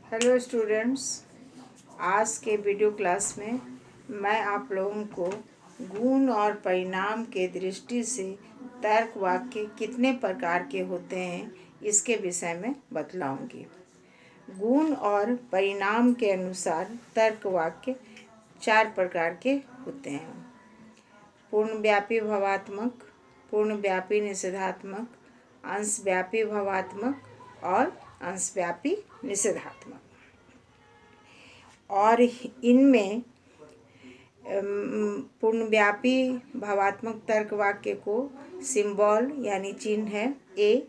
Hello students, आज के video class में मैं आप लोगों को गुण और परिणाम के दृष्टि से तर्क वाक्य कितने प्रकार के होते हैं इसके विषय में बतलाऊंगी। गुण और परिणाम के अनुसार तर्क वाक्य 4 प्रकार के होते हैं: पूर्णव्यापी भवात्मक, पूर्णव्यापी निषेधात्मक, अंशव्यापी भवात्मक और अंशव्यापी निषेधात्मक। और इनमें पूर्णव्यापी भवात्मक तर्क वाक्य को सिंबल यानी चिन्ह है ए,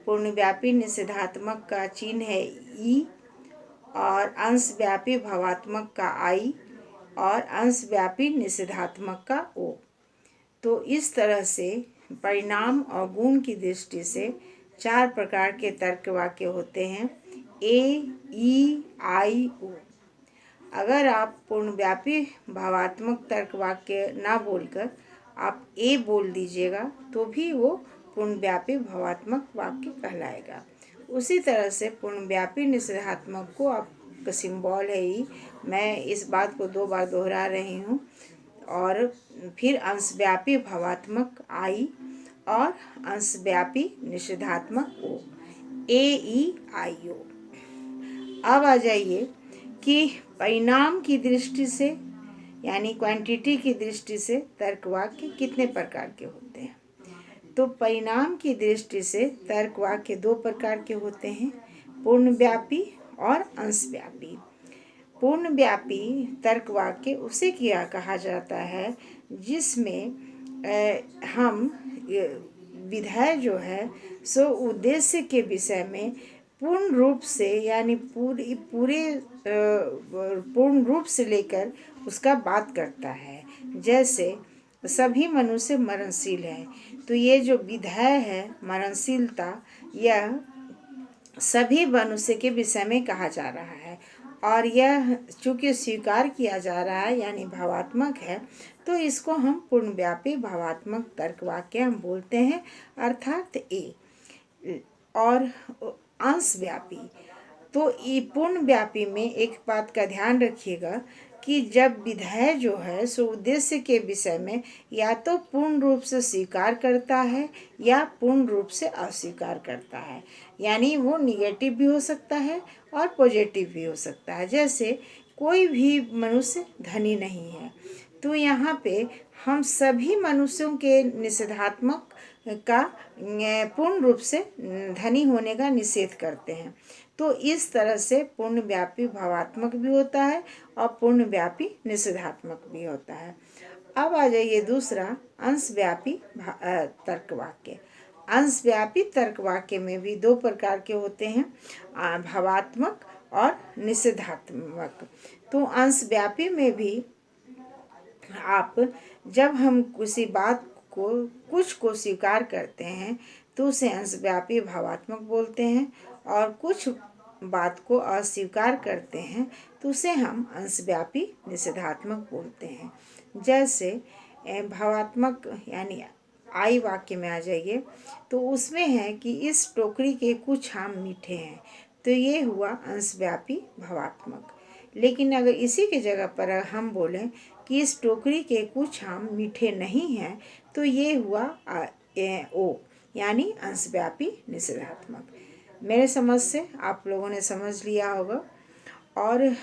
पूर्णव्यापी निषेधात्मक का चिन्ह है ई, और अंशव्यापी भवात्मक का आई और अंशव्यापी निषेधात्मक का ओ। तो इस तरह से परिणाम और गुण की दृष्टि से 4 प्रकार के तर्क वाक्य होते हैं: ए, ई, आई, ओ। अगर आप पूर्णव्यापी भावात्मक तर्क वाक्य ना बोलकर आप ए बोल दीजिएगा तो भी वो पूर्णव्यापी भावात्मक वाक्य कहलाएगा। उसी तरह से पूर्णव्यापी निषेधात्मक को आपका सिंबल है ई, मैं इस बात को 2 बार दोहरा रही हूँ। और फिर अंशव्यापी भावात्मक आई और अंशव्यापी निषेधात्मक ओ, ए, ई, आई, ओ। अब आ जाइए कि परिणाम की दृष्टि से यानी क्वांटिटी की दृष्टि से तर्क वाक्य कितने प्रकार के होते हैं। तो परिणाम की दृष्टि से तर्क वाक्य 2 प्रकार के होते हैं: पूर्णव्यापी और अंशव्यापी। पूर्णव्यापी तर्क वाक्य उसे किया कहा जाता है जिसमें हम विधेय जो है सो उद्देश्य के विषय में पूर्ण रूप से यानी पूर्ण रूप से लेकर उसका बात करता है। जैसे सभी मनुष्य मरणशील है, तो ये जो विधेय है मरणशीलता, यह सभी मनुष्य के विषय में कहा जा रहा है और यह चूँकि स्वीकार किया जा रहा है यानी भावात्मक है, तो इसको हम पूर्णव्यापी भावात्मक तर्क वाक्य हम बोलते हैं, अर्थात ए। और अंशव्यापी, तो ये पूर्णव्यापी में एक बात का ध्यान रखिएगा कि जब विधेय जो है सो उद्देश्य के विषय में या तो पूर्ण रूप से स्वीकार करता है या पूर्ण रूप से अस्वीकार करता है, यानी वो निगेटिव भी हो सकता है और पॉजिटिव भी हो सकता है। जैसे कोई भी मनुष्य धनी नहीं है, तो यहाँ पे हम सभी मनुष्यों के निषेधात्मक का पूर्ण रूप से धनी होने का निषेध करते हैं। तो इस तरह से पूर्णव्यापी भावात्मक भी होता है और पूर्णव्यापी निषेधात्मक भी होता है। अब आ जाइए दूसरा, अंशव्यापी तर्क वाक्य। अंशव्यापी तर्क वाक्य में भी 2 प्रकार के होते हैं, भावात्मक और निषेधात्मक। तो अंशव्यापी में भी आप जब हम किसी बात को कुछ को स्वीकार करते हैं तो उसे अंशव्यापी भावात्मक बोलते हैं, और कुछ बात को अस्वीकार करते हैं तो उसे हम अंशव्यापी निषेधात्मक बोलते हैं। जैसे भावात्मक यानी आई वाक्य में आ जाइए, तो उसमें है कि इस टोकरी के कुछ आम मीठे हैं, तो ये हुआ अंशव्यापी भावात्मक। लेकिन अगर इसी के जगह पर हम बोलें कि इस टोकरी के कुछ आम मीठे नहीं हैं, तो ये हुआ ओ यानी अंशव्यापी निषेधात्मक। मेरे समझ से आप लोगों ने समझ लिया होगा, और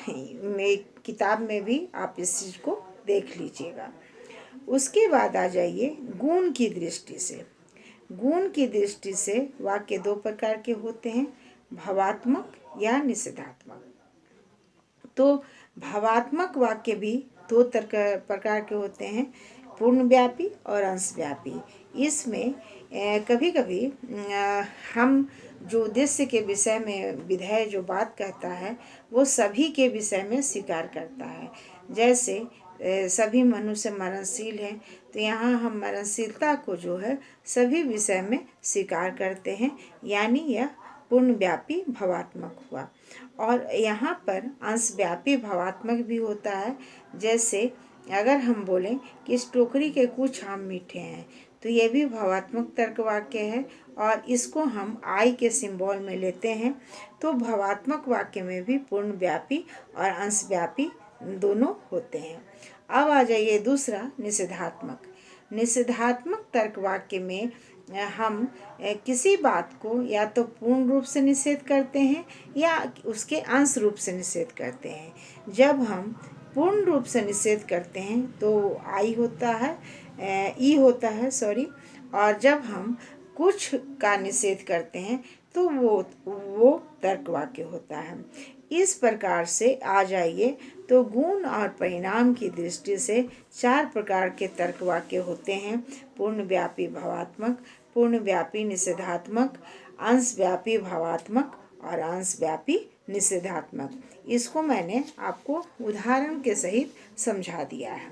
किताब में भी आप इस चीज़ को देख लीजिएगा। उसके बाद आ जाइए गुण की दृष्टि से। गुण की दृष्टि से वाक्य 2 प्रकार के होते हैं, भावात्मक या निषेधात्मक। तो भावात्मक वाक्य भी 2 प्रकार के होते हैं, पूर्णव्यापी और अंशव्यापी। इसमें कभी कभी हम जो उद्देश्य के विषय में विधेय जो बात कहता है वो सभी के विषय में स्वीकार करता है। जैसे सभी मनुष्य मरणशील हैं, तो यहाँ हम मरणशीलता को जो है सभी विषय में स्वीकार करते हैं, यानी यह पूर्णव्यापी भावात्मक हुआ। और यहाँ पर अंशव्यापी भावात्मक भी होता है। जैसे अगर हम बोलें कि इस टोकरी के कुछ आम मीठे हैं, तो ये भी भावात्मक तर्क वाक्य है और इसको हम आई के सिंबल में लेते हैं, तो भवात्मक वाक्य में भी पूर्णव्यापी और अंशव्यापी दोनों होते हैं। अब आ जाइए दूसरा, निषेधात्मक। निषेधात्मक तर्क वाक्य में हम किसी बात को या तो पूर्ण रूप से निषेध करते हैं या उसके अंश रूप से निषेध करते हैं। जब हम पूर्ण रूप से निषेध करते हैं तो आई होता है, ई होता है, सॉरी। और जब हम कुछ का निषेध करते हैं तो वो तर्क वाक्य होता है। इस प्रकार से आ जाइए तो गुण और परिणाम की दृष्टि से 4 प्रकार के तर्क वाक्य होते हैं: पूर्णव्यापी भावात्मक, पूर्णव्यापी निषेधात्मक, अंशव्यापी भावात्मक और अंशव्यापी निषेधात्मक। इसको मैंने आपको उदाहरण के सहित समझा दिया है।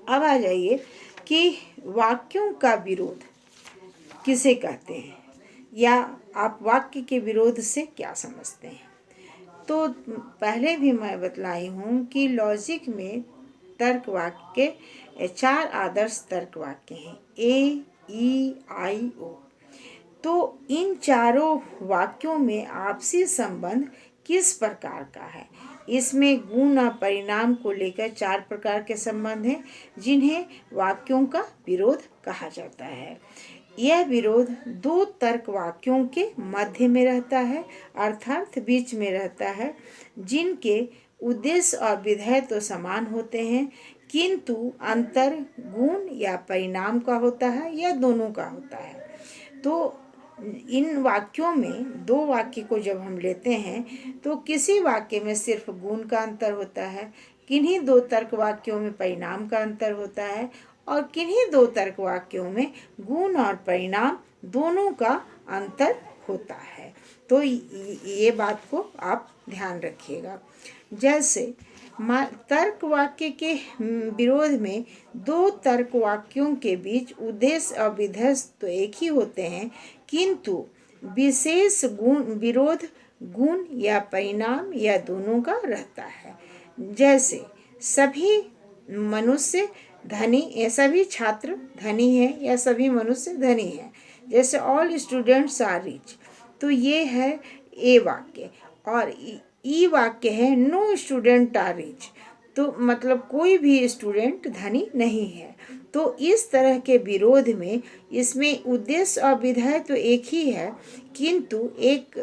अब आ जाइए कि वाक्यों का विरोध किसे कहते हैं, या आप वाक्य के विरोध से क्या समझते हैं। तो पहले भी मैं बतलाई हूँ कि लॉजिक में तर्क वाक्य के 4 आदर्श तर्क वाक्य हैं, ए, ई, आई, ओ। तो इन चारों वाक्यों में आपसी संबंध किस प्रकार का है? इसमें गुण और परिणाम को लेकर 4 प्रकार के संबंध हैं, जिन्हें वाक्यों का विरोध कहा जाता है। यह विरोध 2 तर्क वाक्यों के मध्य में रहता है, अर्थात बीच में रहता है, जिनके उद्देश्य और विधेय तो समान होते हैं, किंतु अंतर गुण या परिणाम का होता है या दोनों का होता है। तो इन वाक्यों में 2 वाक्य को जब हम लेते हैं तो किसी वाक्य में सिर्फ गुण का अंतर होता है, किन्हीं 2 तर्क वाक्यों में परिणाम का अंतर होता है, और किन्हीं 2 तर्क वाक्यों में गुण और परिणाम दोनों का अंतर होता है। तो ये बात को आप ध्यान रखिएगा। जैसे तर्क वाक्य के विरोध में 2 तर्क वाक्यों के बीच उद्देश्य और विधेय तो एक ही होते हैं, किंतु विशेष गुण विरोध गुण या परिणाम या दोनों का रहता है। जैसे सभी मनुष्य धनी या सभी छात्र धनी हैं या सभी मनुष्य धनी हैं, जैसे ऑल स्टूडेंट्स आर रिच। तो ये है ए वाक्य, और ई वाक्य है नो स्टूडेंट आर रिच। तो मतलब कोई भी स्टूडेंट धनी नहीं है। तो इस तरह के विरोध में इसमें उद्देश्य और विधेय तो एक ही है, किंतु एक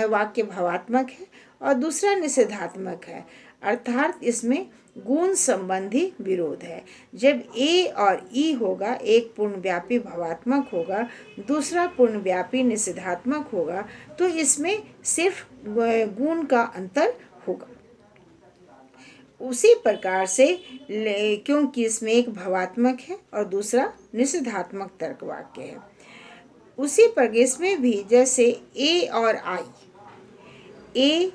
वाक्य भावात्मक है और दूसरा निषेधात्मक है, अर्थात इसमें गुण संबंधी विरोध है। जब ए और ई होगा, एक पूर्णव्यापी भावात्मक होगा, दूसरा पूर्णव्यापी निषेधात्मक होगा, तो इसमें सिर्फ गुण का अंतर होगा। उसी प्रकार से क्योंकि इसमें एक भावात्मक है और दूसरा निषेधात्मक तर्क वाक्य है, उसी प्रकार इसमें भी जैसे ए और आई, ए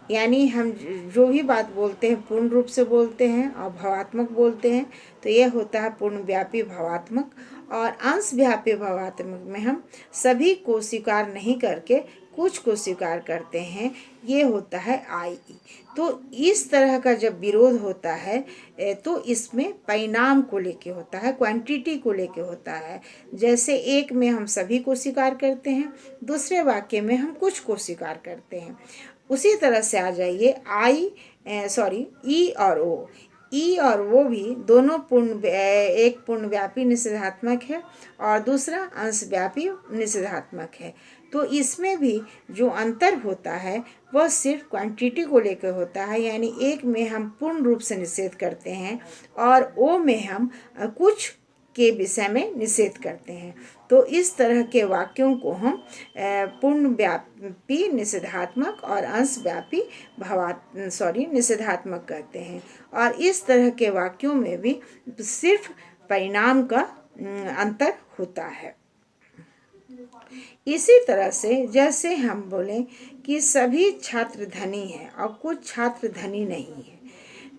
यानी हम जो भी बात बोलते हैं पूर्ण रूप से बोलते हैं और भावात्मक बोलते हैं, तो यह होता है पूर्णव्यापी भावात्मक। और अंशव्यापी भावात्मक में हम सभी को स्वीकार नहीं करके कुछ को स्वीकार करते हैं, ये होता है आई। तो इस तरह का जब विरोध होता है तो इसमें परिणाम को लेके होता है, क्वांटिटी को लेके होता है। जैसे एक में हम सभी को स्वीकार करते हैं, दूसरे वाक्य में हम कुछ को स्वीकार करते हैं। उसी तरह से आ जाइए ई और ओ। ई और वो भी दोनों एक पूर्णव्यापी निषेधात्मक है और दूसरा अंशव्यापी निषेधात्मक है। तो इसमें भी जो अंतर होता है वह सिर्फ क्वांटिटी को लेकर होता है, यानी एक में हम पूर्ण रूप से निषेध करते हैं और ओ में हम कुछ के विषय में निषेध करते हैं। तो इस तरह के वाक्यों को हम पूर्णव्यापी निषेधात्मक और अंशव्यापी निषेधात्मक कहते हैं। और इस तरह के वाक्यों में भी सिर्फ परिणाम का अंतर होता है। इसी तरह से जैसे हम बोलें कि सभी छात्र धनी हैं और कुछ छात्र धनी नहीं हैं,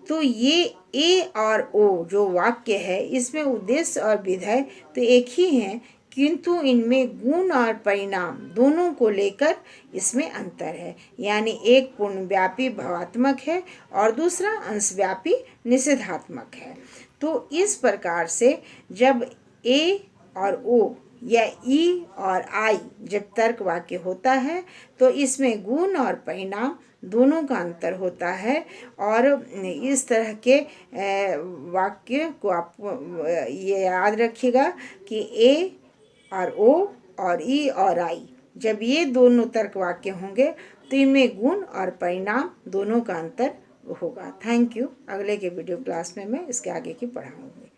तो ये ए और ओ जो वाक्य है इसमें उद्देश्य और विधेय तो एक ही हैं, किंतु इनमें गुण और परिणाम दोनों को लेकर इसमें अंतर है। यानी एक पूर्णव्यापी भावात्मक है और दूसरा अंशव्यापी निषेधात्मक है। तो इस प्रकार से जब ए और ओ या ई और आई जब तर्क वाक्य होता है तो इसमें गुण और परिणाम दोनों का अंतर होता है। और इस तरह के वाक्य को आप ये याद रखिएगा कि ए और ओ और ई और आई जब ये दोनों तर्क वाक्य होंगे तो इनमें गुण और परिणाम दोनों का अंतर होगा। Thank you. अगले के वीडियो क्लास में मैं इसके आगे की पढ़ाऊँगी।